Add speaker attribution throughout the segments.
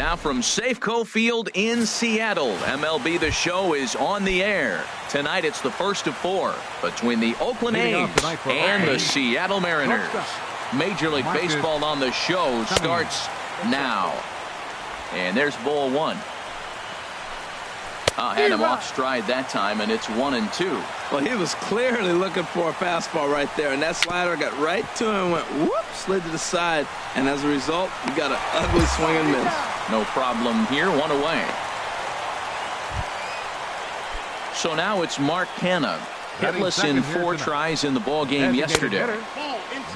Speaker 1: Now from Safeco Field in Seattle, MLB The Show is on the air. Tonight it's the first of 4 between the Oakland A's and the Seattle Mariners. Major League Baseball on the Show starts now. And there's ball 1. Had him off stride that time, and it's 1-2.
Speaker 2: Well, he was clearly looking for a fastball right there, and that slider got right to him, went whoop, slid to the side, and as a result, he got an ugly swing and miss.
Speaker 1: No problem here, 1 away. So now it's Mark Canha, hitless in 4 tries in the ball game yesterday.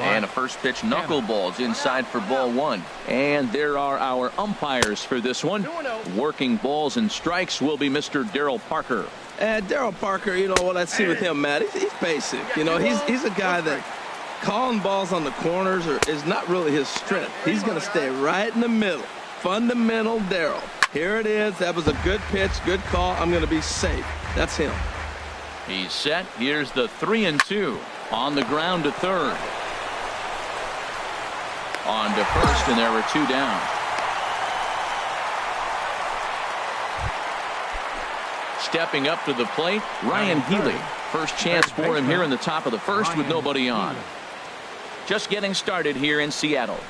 Speaker 1: And a first pitch knuckleballs inside for ball 1. And there are our umpires for this one. Working balls and strikes will be Mr. Darryl Parker.
Speaker 2: And Darryl Parker, you know what I see with him, Matt, he's basic. You know, he's a guy that calling balls on the corners is not really his strength. He's going to stay right in the middle. Fundamental Darryl. Here it is. That was a good pitch, good call. I'm going to be safe. That's him.
Speaker 1: He's set. Here's the 3-2 on the ground to third. On to first, and there were 2 down. Stepping up to the plate, Ryan Healy. First chance for him here in the top of the first with nobody on. Just getting started here in Seattle.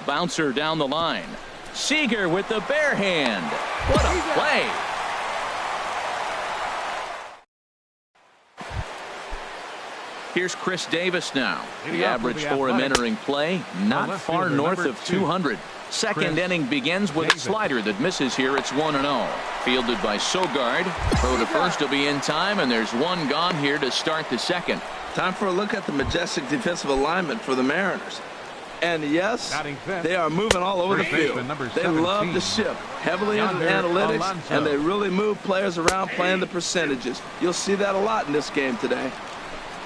Speaker 1: Bouncer down the line. Seager with the bare hand. What a play. Here's Chris Davis now. The average for him entering play, not far north of 200. Second inning begins with a slider that misses here. It's 1-0. Fielded by Sogard. Throw to first will be in time, and there's 1 gone here to start the second.
Speaker 2: Time for a look at the majestic defensive alignment for the Mariners. And yes, they are moving all over the field. They love to shift heavily into analytics, and they really move players around playing the percentages. You'll see that a lot in this game today.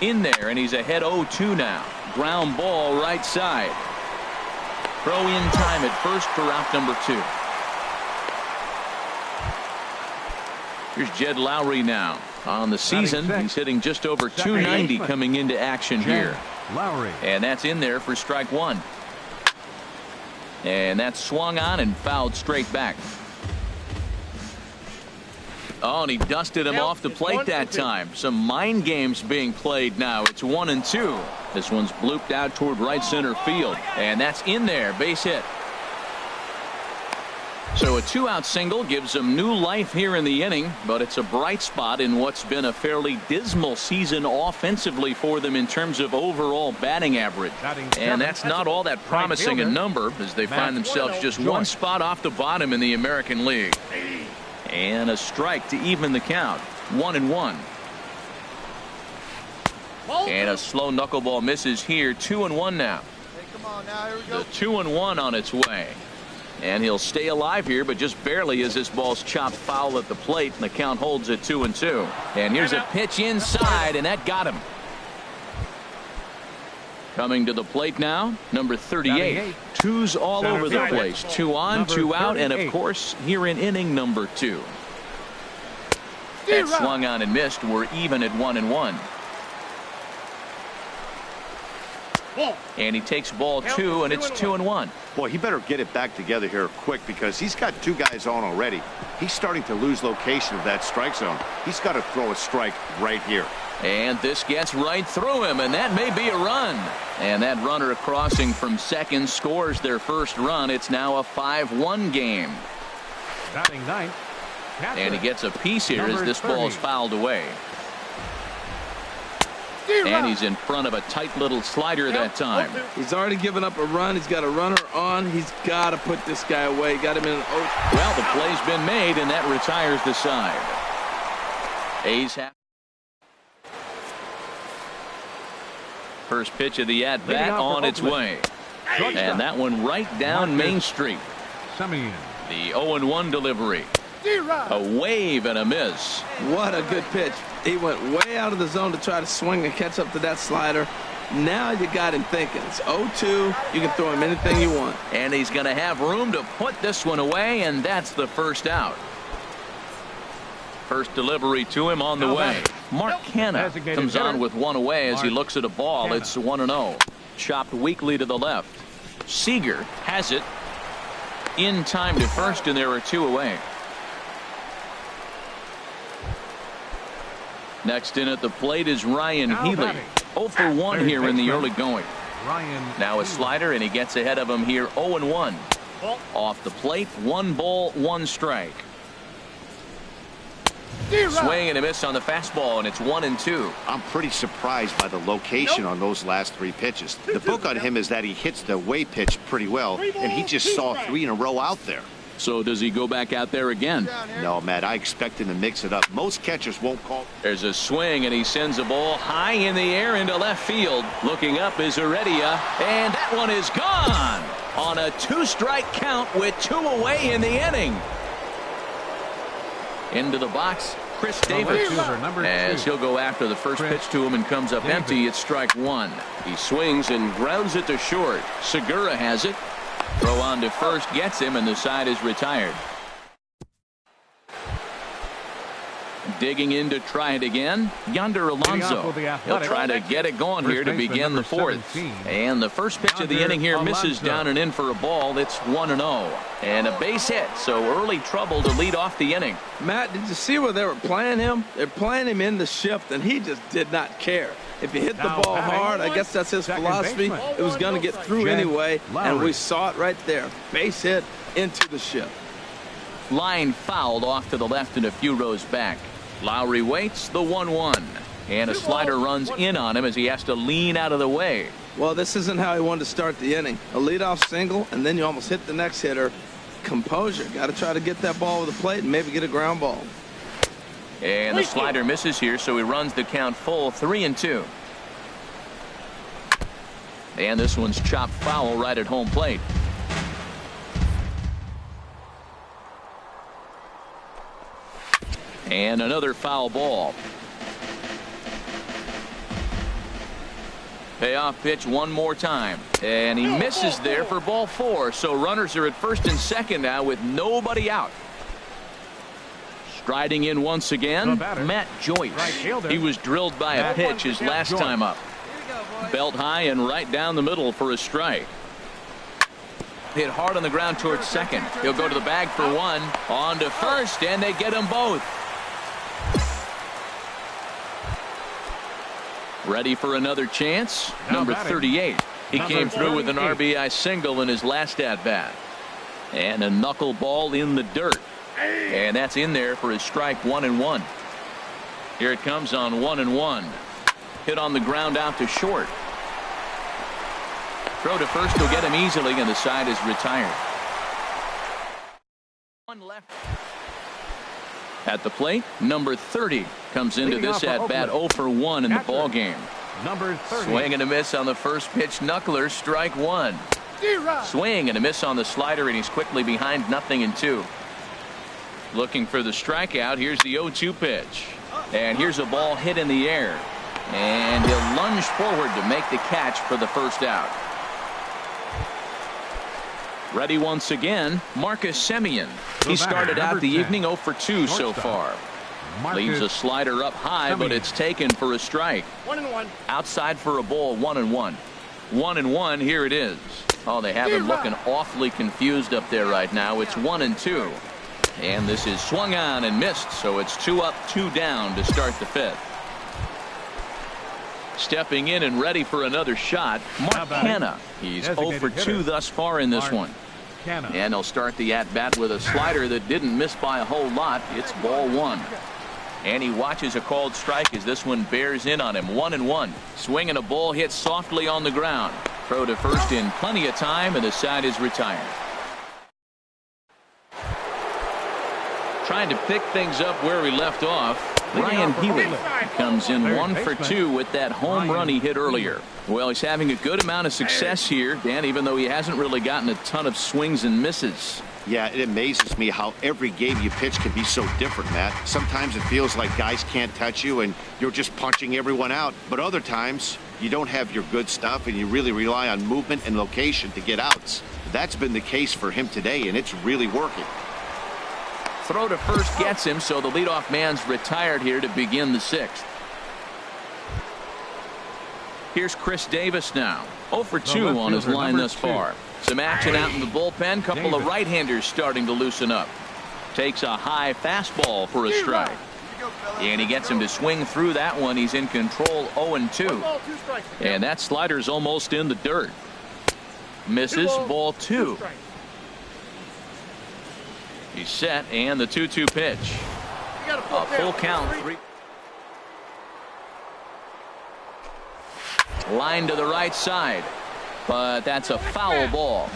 Speaker 1: In there, and he's ahead 0-2 now. Ground ball right side. Throw in time at first for out number 2. Here's Jed Lowry now. On the season, he's hitting just over 290 coming into action here. And that's in there for strike 1. And that's swung on and fouled straight back. Oh, and he dusted him off the plate that time. Some mind games being played now. It's 1-2. This one's blooped out toward right center field. And that's in there. Base hit. So a 2-out single gives them new life here in the inning, but it's a bright spot in what's been a fairly dismal season offensively for them in terms of overall batting average. And that's not all that promising a number as they find themselves just 1 spot off the bottom in the American League. And a strike to even the count. 1-1. And a slow knuckleball misses here. 2-1 now. The 2-1 on its way. And he'll stay alive here, but just barely as this ball's chopped foul at the plate, and the count holds at 2-2. And here's a pitch inside, and that got him. Coming to the plate now, number 38. 2s all over the place. 2 on, 2 out, and of course, here in inning number 2. That swung on and missed. We're even at 1-1. And he takes ball 2, and it's 2-1.
Speaker 3: Boy, he better get it back together here quick because he's got 2 guys on already. He's starting to lose location of that strike zone. He's got to throw a strike right here.
Speaker 1: And this gets right through him, and that may be a run. And that runner crossing from second scores their first run. It's now a 5-1 game.
Speaker 4: Batting 9.
Speaker 1: And he gets a piece here as this ball is fouled away. And he's in front of a tight little slider that time.
Speaker 2: He's already given up a run. He's got a runner on. He's got to put this guy away. Got him in an 0.
Speaker 1: Well, the play's been made, and that retires the side. A's have. First pitch of the at-bat on its way. And that one right down Main Street. The 0-1 delivery. A wave and a miss.
Speaker 2: What a good pitch. He went way out of the zone to try to swing and catch up to that slider. Now you got him thinking. It's 0-2. You can throw him anything you want.
Speaker 1: And he's going to have room to put this one away, and that's the first out. First delivery to him on the way. Mark Canha comes on with 1 away as he looks at a ball. It's 1-0. Chopped weakly to the left. Seager has it. in time to first, and there are 2 away. Next in at the plate is Ryan Healy. 0 for 1 here in the early going. Now a slider, and he gets ahead of him here 0-1. Off the plate, 1 ball, 1 strike. Swing and a miss on the fastball, and it's 1-2.
Speaker 3: I'm pretty surprised by the location on those last 3 pitches. The book on him is that he hits the way pitch pretty well, and he just saw 3 in a row out there.
Speaker 1: So does he go back out there again?
Speaker 3: No, Matt, I expect him to mix it up. Most catchers won't call.
Speaker 1: There's a swing, and he sends a ball high in the air into left field. Looking up is Heredia, and that one is gone on a 2-strike count with 2 away in the inning. Into the box, Chris Davis, as he'll go after the first pitch to him and comes up empty. It's strike 1. He swings and grounds it to short. Segura has it. Throw on to first gets him, and the side is retired. Digging in to try it again, Yonder Alonso. He'll try to get it going here to begin the 4th. And the first pitch of the inning here misses down and in for a ball. It's 1-0. And a base hit, so early trouble to lead off the inning.
Speaker 2: Matt, did you see where they were playing him? They're playing him in the shift, and he just did not care. If he hit the ball hard, I guess that's his philosophy. It was going to get through anyway, and we saw it right there. Base hit into the shift.
Speaker 1: Line fouled off to the left and a few rows back. Lowry waits the 1-1, and a slider runs in on him as he has to lean out of the way.
Speaker 2: Well, this isn't how he wanted to start the inning. A leadoff single, and then you almost hit the next hitter. Composure. Got to try to get that ball over the plate and maybe get a ground ball.
Speaker 1: And the slider misses here, so he runs the count full, 3-2. And this one's chopped foul right at home plate. And another foul ball. Payoff pitch one more time. And he misses there for ball 4. So runners are at first and second now with nobody out. Striding in once again, Matt Joyce. He was drilled by a pitch his last time up. Belt high and right down the middle for a strike. Hit hard on the ground towards second. He'll go to the bag for 1. On to first, and they get them both. Ready for another chance? Number 38. He came through with an RBI single in his last at-bat. And a knuckleball in the dirt. And that's in there for his strike 1-1. Here it comes on 1-1. Hit on the ground out to short. Throw to first will get him easily, and the side is retired. One left. At the plate, number 30 comes into this at-bat 0 for 1 in the ball game.
Speaker 4: Number 30.
Speaker 1: Swing and a miss on the first pitch. Knuckler, strike 1. Swing and a miss on the slider, and he's quickly behind 0-2. Looking for the strikeout. Here's the 0-2 pitch. And here's a ball hit in the air. And he'll lunge forward to make the catch for the first out. Ready once again, Marcus Semien. He started out the evening 0 for 2 so far. Leaves a slider up high, but it's taken for a strike.
Speaker 5: 1-1.
Speaker 1: Outside for a ball, 1-1. 1-1, here it is. Oh, they have him looking awfully confused up there right now. It's 1-2. And this is swung on and missed, so it's 2 up, 2 down to start the 5th. Stepping in and ready for another shot, Mark Hanna. He's 0 for 2 thus far in this one. And he'll start the at-bat with a slider that didn't miss by a whole lot. It's ball 1. And he watches a called strike as this one bears in on him. 1-1. Swing and a ball hit softly on the ground. Throw to first in plenty of time, and the side is retired. Trying to pick things up where we left off, Ryan Healy comes in 1 for 2 with that home run he hit earlier. Well, he's having a good amount of success here, Dan, even though he hasn't really gotten a ton of swings and misses.
Speaker 3: Yeah, it amazes me how every game you pitch can be so different, Matt. Sometimes it feels like guys can't touch you and you're just punching everyone out. But other times you don't have your good stuff and you really rely on movement and location to get outs. That's been the case for him today, and it's really working.
Speaker 1: Throw to first gets him, so the leadoff man's retired here to begin the 6th. Here's Chris Davis now. 0 for 2 on his line thus far. Some action out in the bullpen. Couple of right-handers starting to loosen up. Takes a high fastball for a strike. And he gets him to swing through that one. He's in control, 0-2. And that slider's almost in the dirt. Misses, ball 2. He's set, and the 2-2 pitch. A full count. 3. Line to the right side. But that's a foul ball.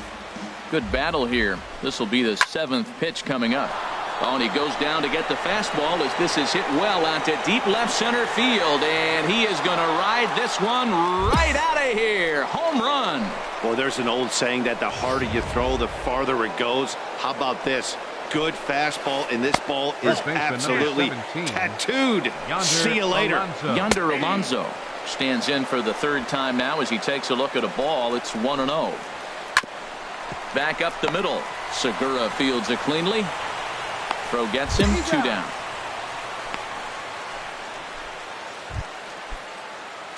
Speaker 1: Good battle here. This will be the 7th pitch coming up. Oh, and he goes down to get the fastball as this is hit well onto deep left center field. And he is going to ride this one right out of here. Home run.
Speaker 3: Well, there's an old saying that the harder you throw, the farther it goes. How about this? Good fastball, and this ball is absolutely tattooed. See you later.
Speaker 1: Yonder Alonso stands in for the 3rd time now as he takes a look at a ball. It's 1-0. Back up the middle. Segura fields it cleanly. Throw gets him, 2 down.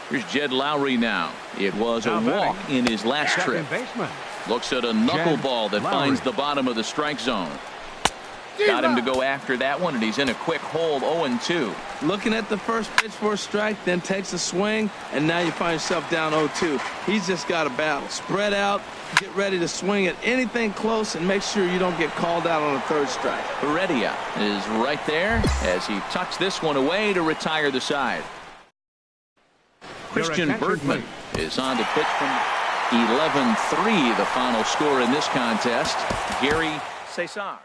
Speaker 1: Here's Jed Lowry now. It was a walk in his last trip. Looks at a knuckleball that finds the bottom of the strike zone. Got him to go after that one, and he's in a quick hold, 0-2.
Speaker 2: Looking at the first pitch for a strike, then takes a swing, and now you find yourself down 0-2. He's just got a battle. Spread out, get ready to swing at anything close, and make sure you don't get called out on a 3rd strike.
Speaker 1: Heredia is right there as he tucks this one away to retire the side. Christian Bergman is on to pitch from 11-3, the final score in this contest. Gary Cesar.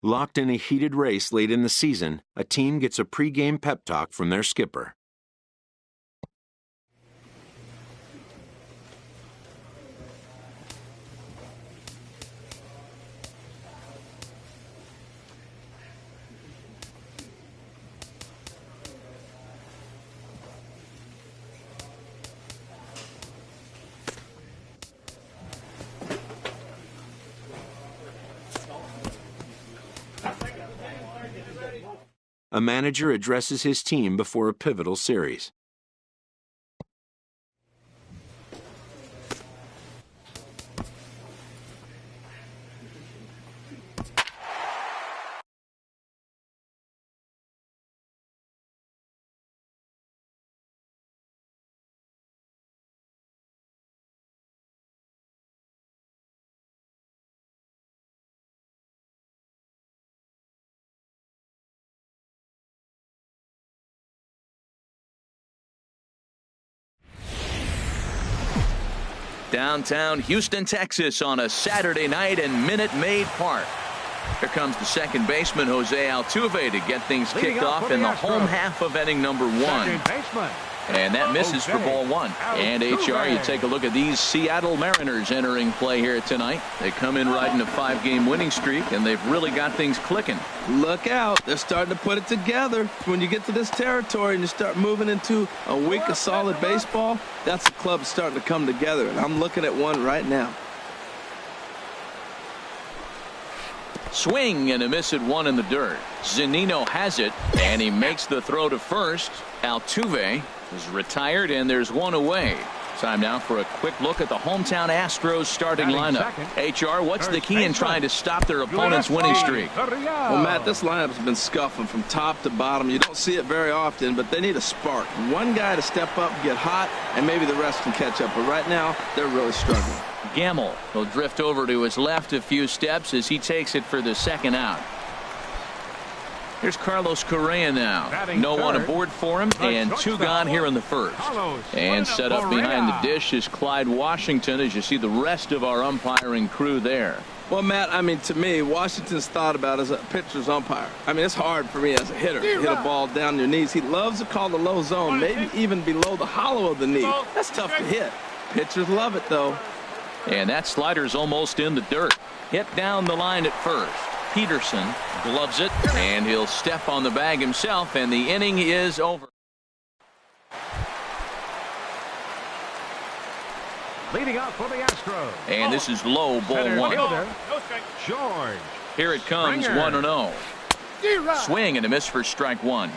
Speaker 5: Locked in a heated race late in the season, a team gets a pregame pep talk from their skipper. A manager addresses his team before a pivotal series.
Speaker 1: Downtown Houston, Texas on a Saturday night in Minute Maid Park. Here comes the second baseman, Jose Altuve, to get things kicked off in the home half of inning number 1. And that misses for ball 1. And HR, you take a look at these Seattle Mariners entering play here tonight. They come in riding a 5-game winning streak, and they've really got things clicking.
Speaker 2: Look out. They're starting to put it together. When you get to this territory and you start moving into a week of solid baseball, that's the club starting to come together. And I'm looking at one right now.
Speaker 1: Swing and a miss at 1 in the dirt. Zunino has it, and he makes the throw to first. Altuve is retired, and there's 1 away. Time now for a quick look at the hometown Astros starting lineup. HR, what's the key in trying to stop their opponent's winning streak?
Speaker 2: Well, Matt, this lineup's been scuffling from top to bottom. You don't see it very often, but they need a spark. One guy to step up, get hot, and maybe the rest can catch up. But right now, they're really struggling.
Speaker 1: Gamble will drift over to his left a few steps as he takes it for the second out. Here's Carlos Correa now. No one aboard for him, and 2 gone here in the first. And set up behind the dish is Clyde Washington as you see the rest of our umpiring crew there.
Speaker 2: Well, Matt, I mean, to me, Washington's thought about as a pitcher's umpire. I mean, it's hard for me as a hitter to hit a ball down your knees. He loves to call the low zone, maybe even below the hollow of the knee. That's tough to hit. Pitchers love it, though.
Speaker 1: And that slider's almost in the dirt. Hit down the line at first. Peterson gloves it, and he'll step on the bag himself, and the inning is over.
Speaker 4: Leading off for the Astros.
Speaker 1: And this is low, ball one.
Speaker 4: George.
Speaker 1: Here it comes, 1-0. Swing and a miss for strike one.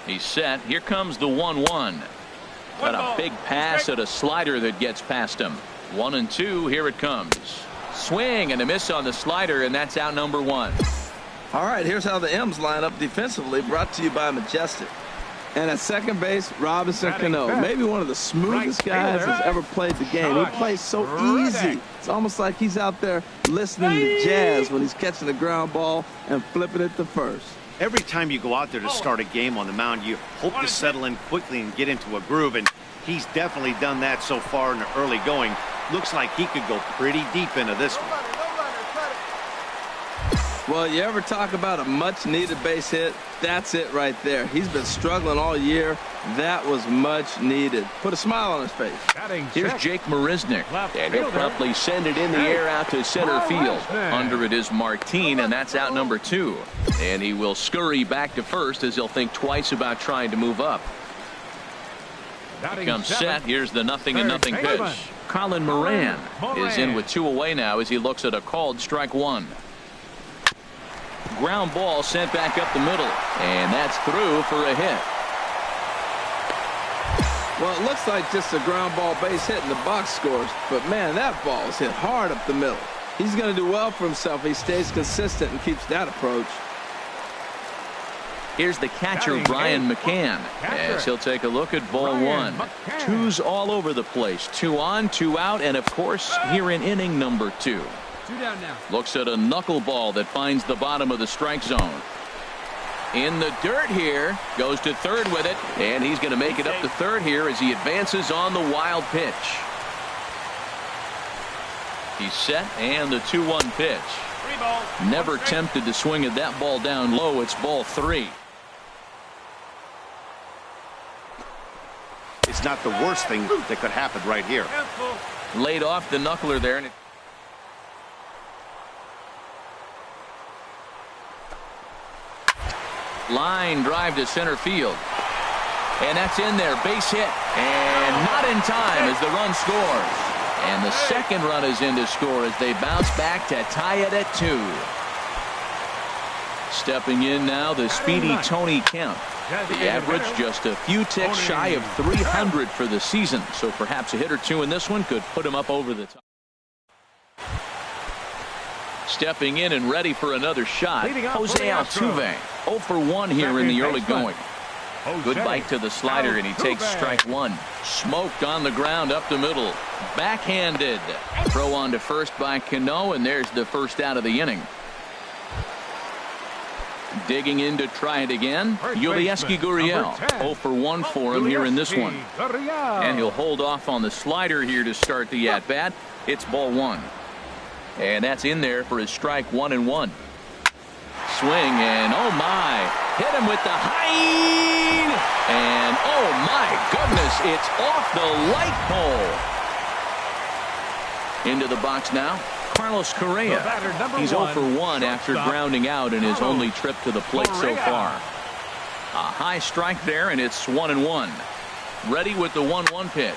Speaker 1: He's set. Here comes the 1-1. Got a big pass at a slider that gets past him. 1-2. Here it comes. Swing and a miss on the slider, and that's out number one.
Speaker 2: All right, here's how the M's line up defensively, brought to you by Majestic. And at second base, Robinson Cano, maybe one of the smoothest guys that's ever played the game. He plays so easy. It's almost like he's out there listening to jazz when he's catching the ground ball and flipping it to first.
Speaker 3: Every time you go out there to start a game on the mound, you hope to settle in quickly and get into a groove, and he's definitely done that so far in the early going. Looks like he could go pretty deep into this one.
Speaker 2: Well, you ever talk about a much-needed base hit? That's it right there. He's been struggling all year. That was much needed. Put a smile on his face.
Speaker 1: Here's Jake Marisnick, and he'll promptly send it in the air out to center field. Under it is Martin, and that's out number two. And he will scurry back to first as he'll think twice about trying to move up. He comes set. Here's the 0-0 pitch. Colin Moran is in with two away now as he looks at a called strike one. Ground ball sent back up the middle, and that's through for a hit.
Speaker 2: Well, it looks like just a ground ball base hit in the box scores, but man, that ball is hit hard up the middle. He's going to do well for himself if he stays consistent and keeps that approach.
Speaker 1: Here's the catcher, Brian McCann, as he'll take a look at ball one. Twos all over the place. 2 on, 2 out, and of course, here in inning number 2.
Speaker 6: 2 down now.
Speaker 1: Looks at a knuckleball that finds the bottom of the strike zone. In the dirt here, goes to third with it, and he's going to make it up to third here as he advances on the wild pitch. He's set, and the 2-1 pitch. Never tempted to swing at that ball down low. It's ball 3.
Speaker 3: It's not the worst thing that could happen right here.
Speaker 1: Laid off the knuckler there, and line drive to center field, and that's in there. Base hit, and not in time as the run scores, and the second run is in to score as they bounce back to tie it at 2. Stepping in now, the speedy Tony Kemp. The average just a few ticks shy of 300 for the season, so perhaps a hit or two in this one could put him up over the top. Stepping in and ready for another shot, Jose Altuve. 0 for 1 here in the early going. Good bite to the slider, and he takes strike one. Smoked on the ground up the middle. Backhanded. Throw on to first by Cano, and there's the first out of the inning. Digging in to try it again, Yulieski Gurriel. 0 for 1 for him here in this one. And he'll hold off on the slider here to start the at-bat. It's ball 1. And that's in there for his strike 1-1. Swing, and oh my, hit him with the high, and oh my goodness, it's off the light pole. Into the box now, Carlos Correa. He's 0 for 1 after grounding out in his only trip to the plate so far. A high strike there, and it's 1-1. Ready with the 1-1 pitch.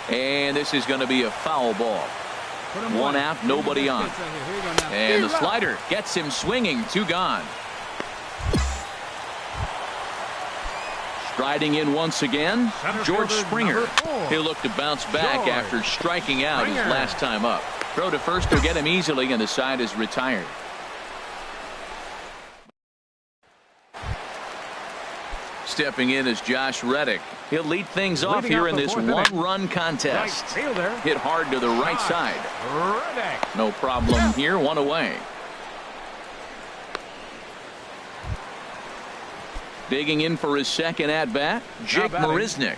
Speaker 1: And this is going to be a foul ball. 1 out, nobody on. And the slider gets him swinging. 2 gone. Striding in once again, George Springer. He'll look to bounce back after striking out his last time up. Throw to first will get him easily, and the side is retired. Stepping in is Josh Reddick. He'll lead things off here in this one-run contest. Hit hard to the right side. No problem here, 1 away. Digging in for his second at-bat, Jake Marisnick.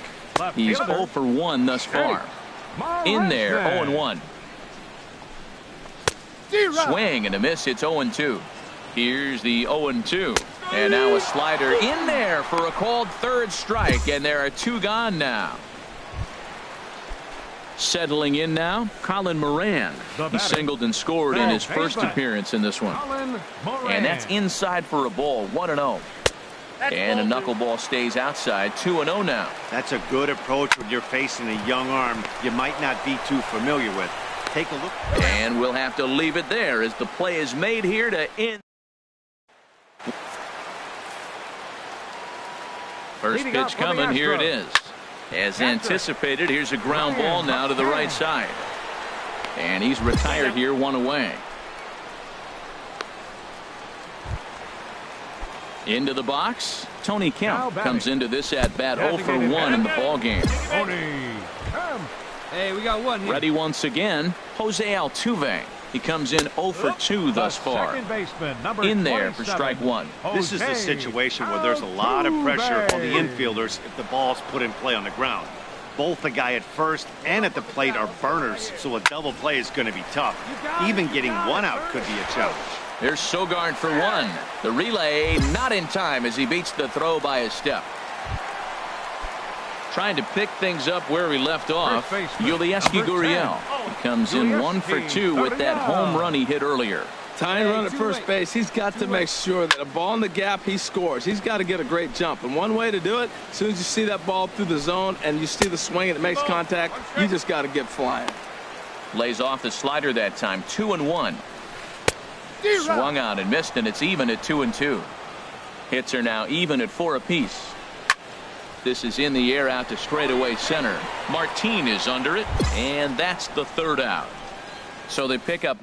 Speaker 1: He's 0 for 1 thus far. In there, 0-1. Swing and a miss. It's 0-2. Here's the 0-2. And now a slider in there for a called third strike. And there are 2 gone now. Settling in now, Colin Moran. He singled and scored in his first appearance in this one. And that's inside for a ball, 1-0. And a knuckleball stays outside, 2-0 now.
Speaker 3: That's a good approach when you're facing a young arm you might not be too familiar with. Take a look.
Speaker 1: And we'll have to leave it there as the play is made here to end. First pitch coming, here it is. As anticipated, here's a ground ball now to the right side. And he's retired here, 1 away. Into the box, Tony Kemp comes into this at bat 0 for 1 in the ball game.
Speaker 6: Hey, we got one here.
Speaker 1: Ready once again, Jose Altuve. He comes in 0 for 2 thus far. In there for strike 1.
Speaker 3: This is the situation where there's a lot of pressure on the infielders if the ball's put in play on the ground. Both the guy at first and at the plate are burners, so a double play is going to be tough. Even getting 1 out could be a challenge.
Speaker 1: There's Sogard for 1. The relay not in time as he beats the throw by a step. Trying to pick things up where we left off, Yulieski Gurriel. He comes in 1 for 2 with that home run he hit earlier.
Speaker 2: Tying run at first base, he's got to make sure that a ball in the gap, he scores. He's got to get a great jump. And one way to do it, as soon as you see that ball through the zone and you see the swing and it makes contact, you just got to get flying.
Speaker 1: Lays off the slider that time, 2-1. Swung out and missed, and it's even at 2-2. Hits are now even at 4 apiece. This is in the air out to straightaway center. Martin is under it, and that's the 3rd out. So they pick up.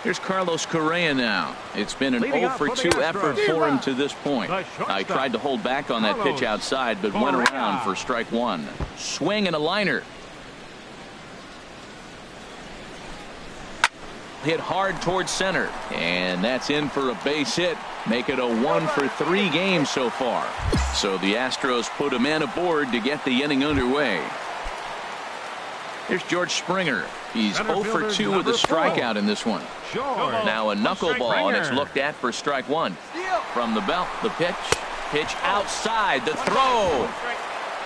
Speaker 1: Here's Carlos Correa now. It's been an 0 for 2 effort for him to this point. I tried to hold back on that pitch outside, but went around for strike 1. Swing and a liner. Hit hard towards center, and that's in for a base hit. Make it a 1 for 3 game so far. So the Astros put a man aboard to get the inning underway. Here's George Springer. He's 0 for 2 with a strikeout in this one. Now a knuckleball, and it's looked at for strike 1. From the belt, the pitch. Pitch outside, the throw.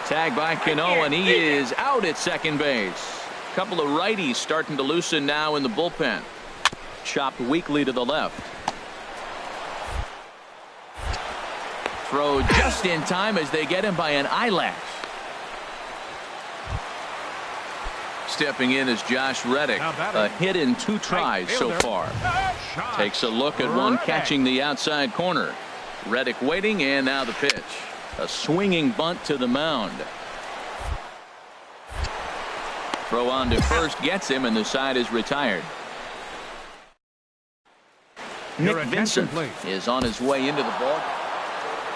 Speaker 1: Tagged by Cano, and he is out at second base. Couple of righties starting to loosen now in the bullpen. Chopped weakly to the left. Throw just in time as they get him by an eyelash. Stepping in is Josh Reddick. A hit in 2 tries so far. Takes a look at one catching the outside corner. Reddick waiting, and now the pitch. A swinging bunt to the mound. Throw on to first gets him, and the side is retired. Nick Vincent is on his way into the ball.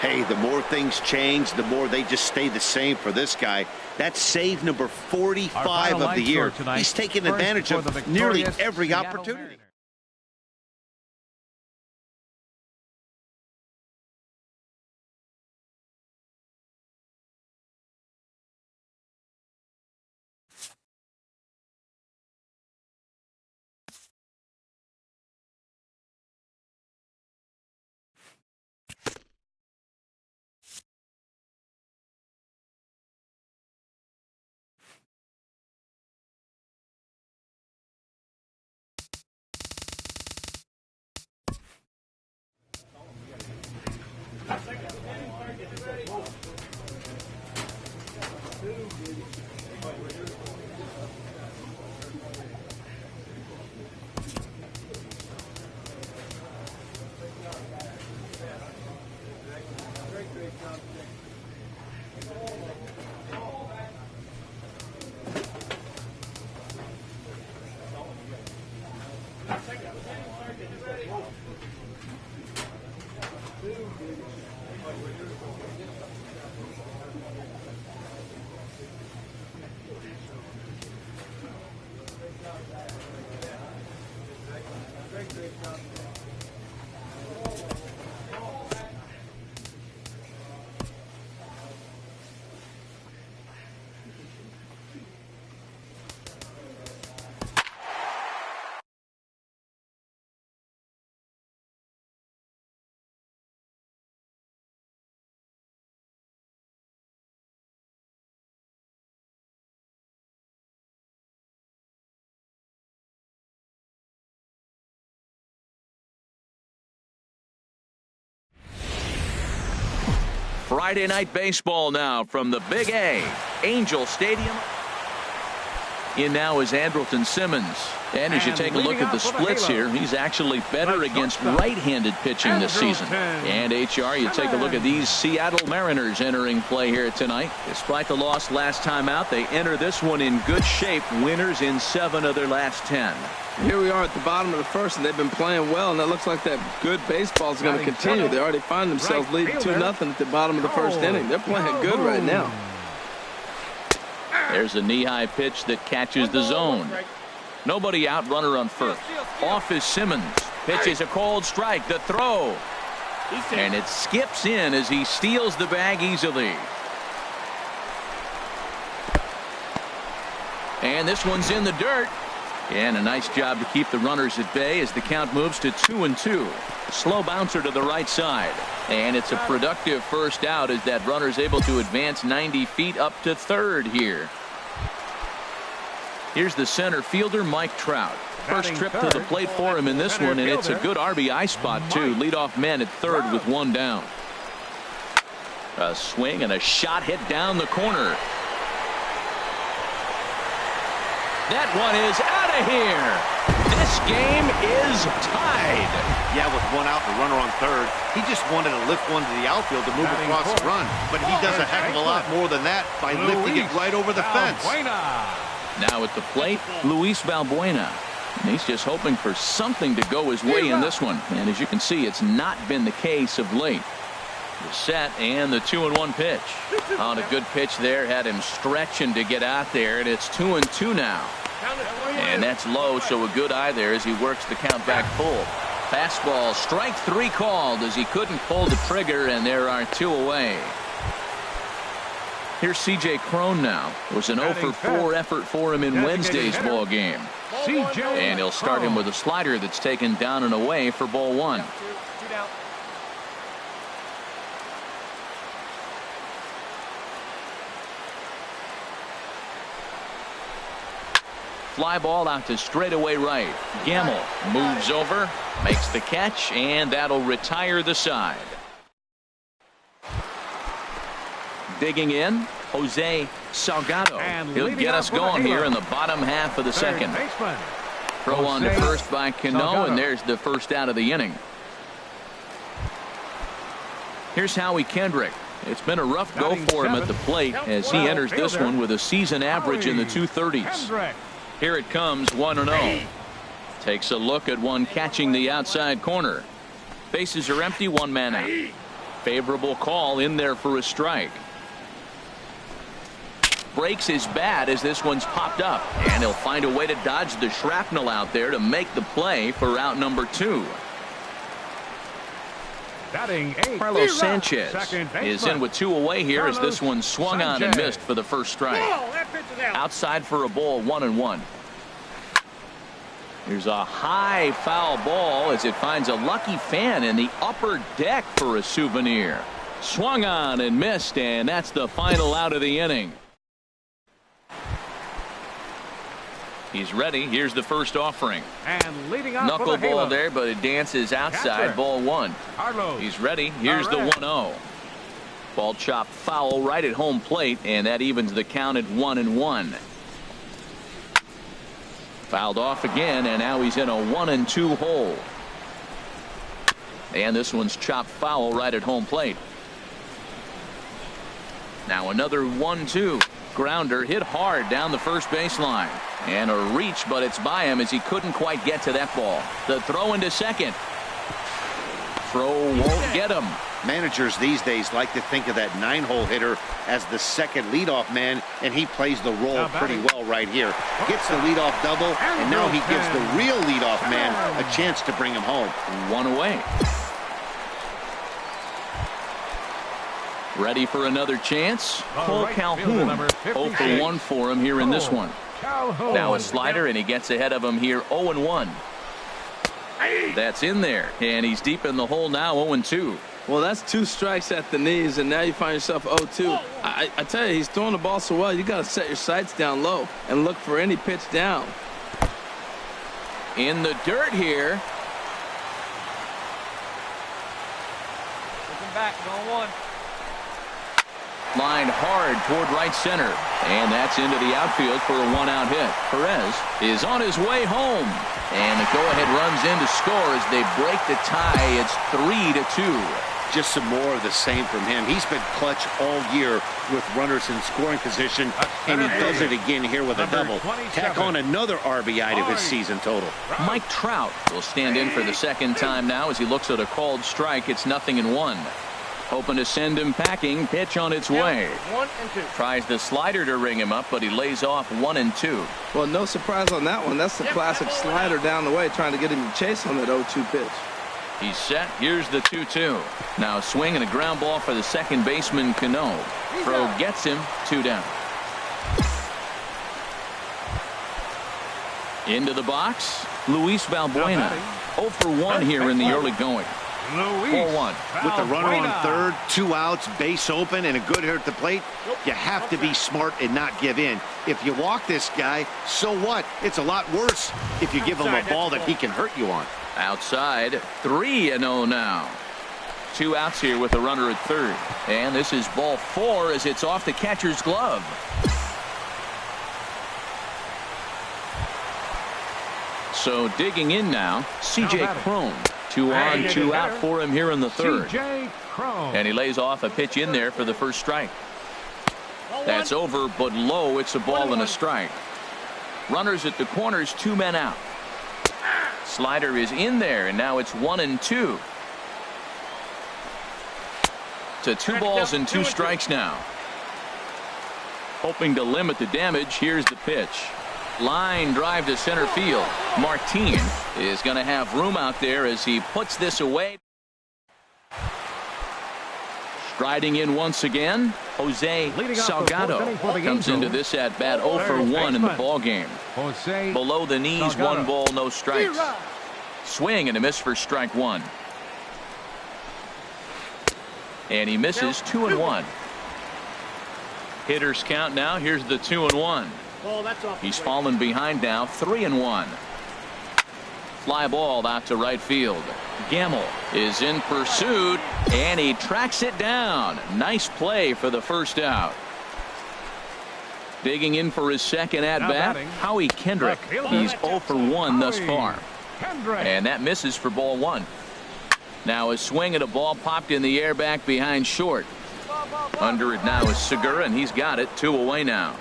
Speaker 3: Hey, the more things change, the more they just stay the same for this guy. That's save number 45 of the year. He's taken advantage of nearly every opportunity.
Speaker 1: Friday night baseball now from the Big A, Angel Stadium. In now is Andrelton Simmons. And as you take a look at the splits here, he's actually better against right-handed pitching this season. And HR, you take a look at these Seattle Mariners entering play here tonight. Despite the loss last time out, they enter this one in good shape. Winners in 7 of their last 10.
Speaker 2: Here we are at the bottom of the first, and they've been playing well, and it looks like that good baseball is going to continue. They already find themselves leading 2-0 at the bottom of the first inning. They're playing good right now.
Speaker 1: There's a knee-high pitch that catches the zone. Nobody out, runner on first. Off is Simmons. Pitch is a cold strike. The throw. And it skips in as he steals the bag easily. And this one's in the dirt. And a nice job to keep the runners at bay as the count moves to 2-2. Slow bouncer to the right side. And it's a productive first out as that runner's able to advance 90 feet up to third here. Here's the center fielder, Mike Trout. First trip to the plate for him in this one, and it's a good RBI spot, too. Leadoff man at third with 1 down. A swing and a shot hit down the corner. That one is out of here. This game is tied.
Speaker 3: Yeah, with 1 out, the runner on third. He just wanted to lift one to the outfield to move across the run. But he does a heck of a lot more than that by lifting it right over the fence.
Speaker 1: Now at the plate, Luis Valbuena. And he's just hoping for something to go his way in this one. And as you can see, it's not been the case of late. The set and the 2-1 pitch. On a good pitch there, had him stretching to get out there, and it's 2-2 now. And that's low, so a good eye there as he works the count back full. Fastball, strike 3 called as he couldn't pull the trigger, and there are 2 away. Here's C.J. Cron now. It was an 0-for-4 effort for him in Wednesday's ball game. And he'll start him with a slider that's taken down and away for ball 1. Fly ball out to straightaway right. Gamble moves over, makes the catch, and that'll retire the side. Digging in, Jose Salgado. He'll get us going here in the bottom half of the second. Throw on to first by Cano, and there's the first out of the inning. Here's Howie Kendrick. It's been a rough go for him at the plate as he enters this one with a season average in the 230s. Here it comes, 1-0. Takes a look at one catching the outside corner. Bases are empty, 1 man out. Favorable call in there for a strike. Breaks his bat as this one's popped up, and he'll find a way to dodge the shrapnel out there to make the play for out number 2. Carlos Sanchez is in with 2 away here as this one swung on and missed for the first strike. Outside for a ball, 1-1. Here's a high foul ball as it finds a lucky fan in the upper deck for a souvenir. Swung on and missed, and that's the final out of the inning. He's ready. Here's the first offering.
Speaker 4: And leading off
Speaker 1: knuckleball there, but it dances outside. Ball 1. He's ready. Here's the 1-0. Ball chopped foul right at home plate, and that evens the count at 1-1. Fouled off again, and now he's in a 1-2 hole. And this one's chopped foul right at home plate. Now another 1-2. Grounder hit hard down the first baseline. And a reach, but it's by him as he couldn't quite get to that ball. The throw into second. Throw won't get him.
Speaker 3: Managers these days like to think of that 9-hole hitter as the second leadoff man, and he plays the role pretty well right here. Gets the leadoff double, and now he gives the real leadoff man a chance to bring him home.
Speaker 1: 1 away. Ready for another chance? Cole Calhoun. 0-for-1 for him here in this one. Now a slider, and he gets ahead of him here, 0-1. That's in there, and he's deep in the hole now, 0-2.
Speaker 2: Well, that's 2 strikes at the knees, and now you find yourself 0-2. I tell you, he's throwing the ball so well, you got to set your sights down low and look for any pitch down.
Speaker 1: In the dirt here.
Speaker 6: Looking back, 0-1.
Speaker 1: Lined hard toward right center. And that's into the outfield for a one-out hit. Perez is on his way home. And the go-ahead runs in to score as they break the tie. It's 3-2.
Speaker 3: Just some more of the same from him. He's been clutch all year with runners in scoring position, and he does it again here with a double. Tack on another RBI to his season total.
Speaker 1: Mike Trout will stand in for the second time now as he looks at a called strike. It's 0-1. Hoping to send him packing. Pitch on its way.
Speaker 2: 1-2.
Speaker 1: Tries the slider to ring him up, but he lays off 1-2.
Speaker 2: Well, no surprise on that one. That's the classic slider down the way, trying to get him to chase on that 0-2 pitch.
Speaker 1: He's set. Here's the 2-2. Now a swing and a ground ball for the second baseman, Cano. Throw gets him. 2 down. Into the box, Luis Valbuena. 0 for 1 here in the early going. 4-1.
Speaker 3: With the runner on third, 2 outs, base open, and a good hitter at the plate, you have to be smart and not give in. If you walk this guy, so what? It's a lot worse if you give him a ball that he can hurt you on.
Speaker 1: Outside, 3-0 now. 2 outs here with a runner at third. And this is ball 4 as it's off the catcher's glove. So digging in now, C.J. Cron. 2 on, 2 out for him here in the third. And he lays off a pitch in there for the first strike. That's over, but low. It's a ball and a strike. Runners at the corners, 2 men out. Slider is in there, and now it's 1-2. To 2 balls and 2 strikes now. Hoping to limit the damage. Here's the pitch. Line drive to center field. Martin is going to have room out there as he puts this away. Striding in once again, Jose Salgado comes into this at bat 0 for 1 in the ball game. Below the knees, 1 ball, no strikes. Swing and a miss for strike 1. And he misses 2-1. Hitters count now. Here's the 2-1. He's fallen behind now, 3-1. Fly ball out to right field. Gamble is in pursuit, and he tracks it down. Nice play for the first out. Digging in for his second at bat, Howie Kendrick. He's 0 for 1 thus far. And that misses for ball 1. Now a swing at a ball popped in the air back behind short. Under it now is Segura, and he's got it. 2 away now.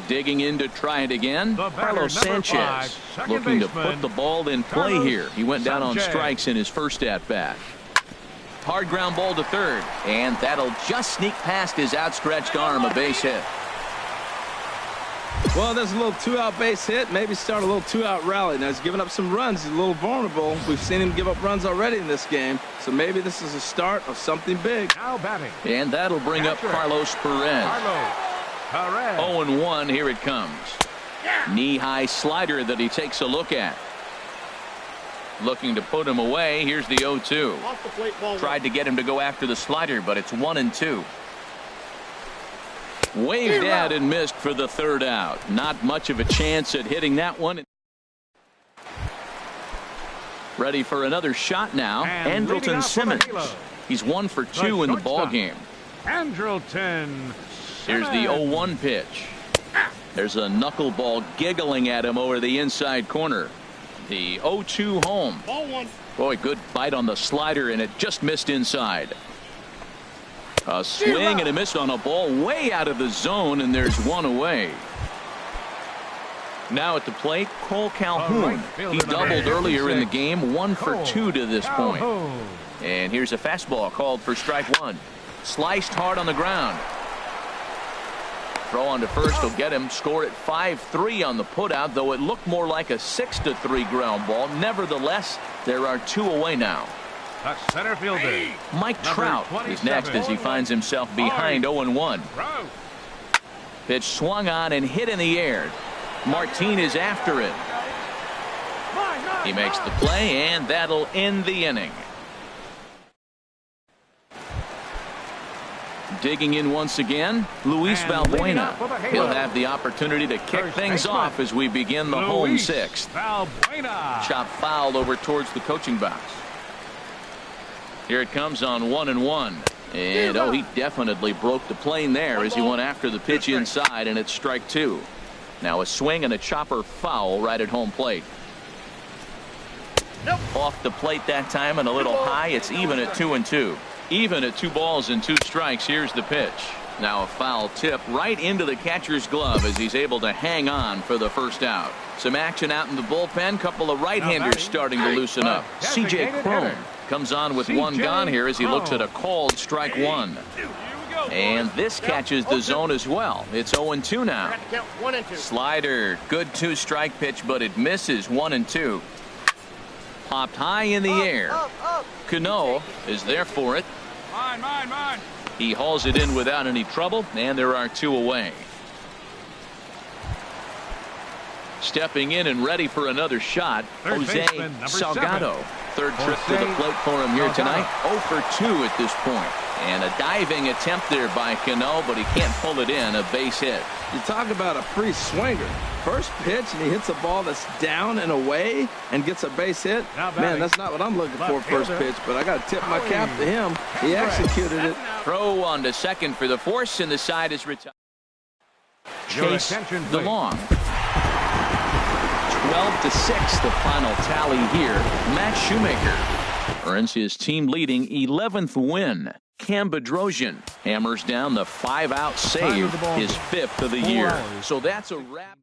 Speaker 1: Digging in to try it again, Carlos Sanchez looking to put the ball in play here. He went down on strikes in his first at bat. Hard ground ball to third, and that'll just sneak past his outstretched arm. A base hit.
Speaker 2: Well, there's a little 2-out base hit. Maybe start a little 2-out rally. Now he's giving up some runs. He's a little vulnerable. We've seen him give up runs already in this game. So maybe this is a start of something big.
Speaker 4: Now batting.
Speaker 1: And that'll bring up Carlos Perez. 0-1. Here it comes. Knee-high slider that he takes a look at. Looking to put him away. Here's the 0-2. Tried to get him to go after the slider, but it's 1-2. Waved at and missed for the third out. Not much of a chance at hitting that one. Ready for another shot now. Andrelton Simmons. He's 1 for 2 in the ball game.
Speaker 4: Andrelton.
Speaker 1: Here's the 0-1 pitch. There's a knuckleball giggling at him over the inside corner. The 0-2 home. Boy, good bite on the slider, and it just missed inside. A swing and a miss on a ball way out of the zone, and there's 1 away. Now at the plate, Cole Calhoun. He doubled earlier in the game, 1 for 2 to this point. And here's a fastball called for strike 1. Sliced hard on the ground. Throw on to first will get him. Scored at 5-3 on the putout, though it looked more like a 6-3 ground ball. Nevertheless, there are 2 away now.
Speaker 4: The center fielder.
Speaker 1: Mike Trout is next as he finds himself behind 0-1. Pitch swung on and hit in the air. Martin is after it. He makes the play, and that'll end the inning. Digging in once again, Luis Valbuena. He'll have the opportunity to kick things off as we begin the home 6th. Chop foul over towards the coaching box. Here it comes on 1-1. And, oh, he definitely broke the plane there as he went after the pitch inside, and it's strike two. Now a swing and a chopper foul right at home plate. Off the plate that time and a little high. It's even at 2-2. Even at 2 balls and 2 strikes. Here's the pitch. Now a foul tip right into the catcher's glove as he's able to hang on for the first out. Some action out in the bullpen. Couple of right-handers starting to loosen up. C.J. Cron comes on with one gone here as he looks at a called strike one. And this catches the zone as well. It's 0-2 now. Slider, good 2-strike pitch, but it misses. 1-2. Popped high in the air. Cano is there for it.
Speaker 4: Mine.
Speaker 1: He hauls it in without any trouble, and there are 2 away. Stepping in and ready for another shot, Jose Salgado. Third trip to the plate for him here tonight. 0 for 2 at this point. And a diving attempt there by Cano, but he can't pull it in. A base hit.
Speaker 2: You talk about a free swinger. First pitch, and he hits a ball that's down and away and gets a base hit. Man, that's not what I'm looking for first pitch, but I got to tip my cap to him. He executed it.
Speaker 1: Throw on to second for the force, and the side is retired. Chase the long. 12-6 the final tally here. Matt Shoemaker earns his team leading 11th win. Cam Bedrosian hammers down the 5-out save, his 5th of the year. So that's a wrap.